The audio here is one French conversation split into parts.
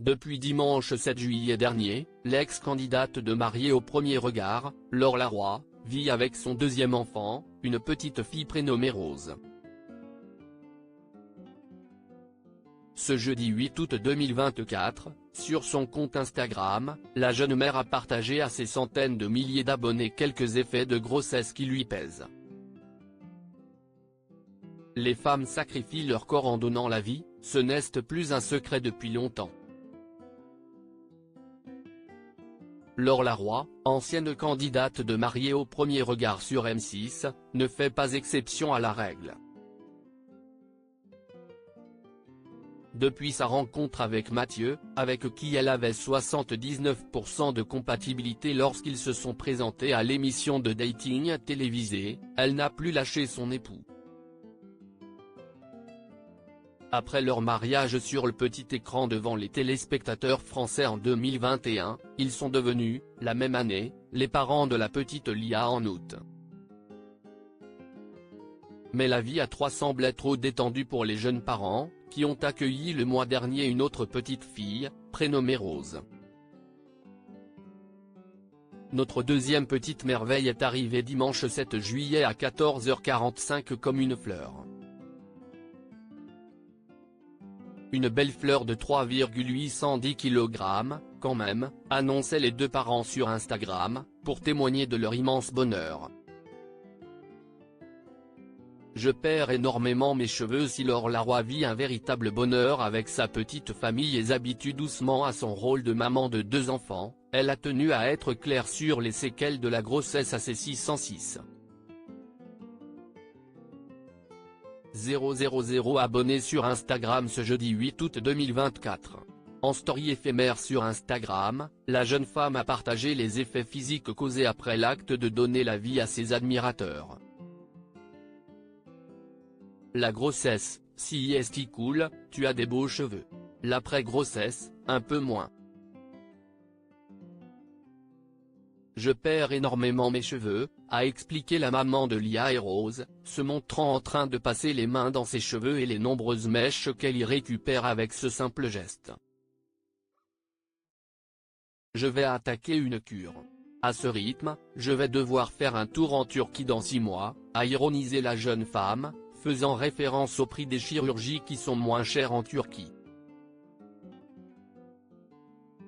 Depuis dimanche 7 juillet dernier, l'ex-candidate de Mariée au premier regard, Laure Laroy, vit avec son deuxième enfant, une petite fille prénommée Rose. Ce jeudi 8 août 2024, sur son compte Instagram, la jeune mère a partagé à ses centaines de milliers d'abonnés quelques effets de grossesse qui lui pèsent. Les femmes sacrifient leur corps en donnant la vie, ce n'est plus un secret depuis longtemps. Laure Laroy, ancienne candidate de Mariée au premier regard sur M6, ne fait pas exception à la règle. Depuis sa rencontre avec Mathieu, avec qui elle avait 79% de compatibilité lorsqu'ils se sont présentés à l'émission de dating télévisée, elle n'a plus lâché son époux. Après leur mariage sur le petit écran devant les téléspectateurs français en 2021, ils sont devenus, la même année, les parents de la petite Lia en août. Mais la vie à trois semble être trop détendue pour les jeunes parents, qui ont accueilli le mois dernier une autre petite fille, prénommée Rose. Notre deuxième petite merveille est arrivée dimanche 7 juillet à 14h45 comme une fleur. Une belle fleur de 3,810 kg, quand même, annonçaient les deux parents sur Instagram, pour témoigner de leur immense bonheur. Je perds énormément mes cheveux. Si Laure Laroy vit un véritable bonheur avec sa petite famille et s'habitue doucement à son rôle de maman de deux enfants, elle a tenu à être claire sur les séquelles de la grossesse à ses 606 000 abonnés sur Instagram ce jeudi 8 août 2024. En story éphémère sur Instagram, la jeune femme a partagé les effets physiques causés après l'acte de donner la vie à ses admirateurs. La grossesse, si est cool, tu as des beaux cheveux. L'après-grossesse, un peu moins. Je perds énormément mes cheveux, a expliqué la maman de Lia et Rose, se montrant en train de passer les mains dans ses cheveux et les nombreuses mèches qu'elle y récupère avec ce simple geste. Je vais attaquer une cure. À ce rythme, je vais devoir faire un tour en Turquie dans 6 mois, a ironisé la jeune femme, faisant référence au prix des chirurgies qui sont moins chères en Turquie.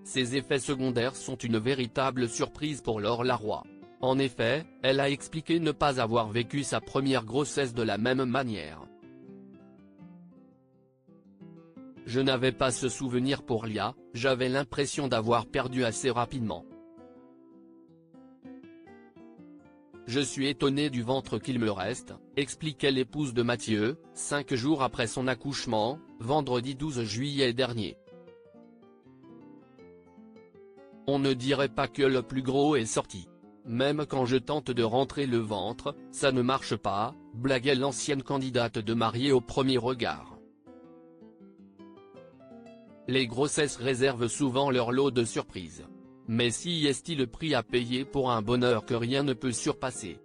Ces effets secondaires sont une véritable surprise pour Laure Laroy. En effet, elle a expliqué ne pas avoir vécu sa première grossesse de la même manière. Je n'avais pas ce souvenir pour Lia, j'avais l'impression d'avoir perdu assez rapidement. Je suis étonnée du ventre qu'il me reste, expliquait l'épouse de Mathieu, 5 jours après son accouchement, vendredi 12 juillet dernier. On ne dirait pas que le plus gros est sorti. Même quand je tente de rentrer le ventre, ça ne marche pas, blaguait l'ancienne candidate de Mariée au premier regard. Les grossesses réservent souvent leur lot de surprises. Mais si est-il le prix à payer pour un bonheur que rien ne peut surpasser?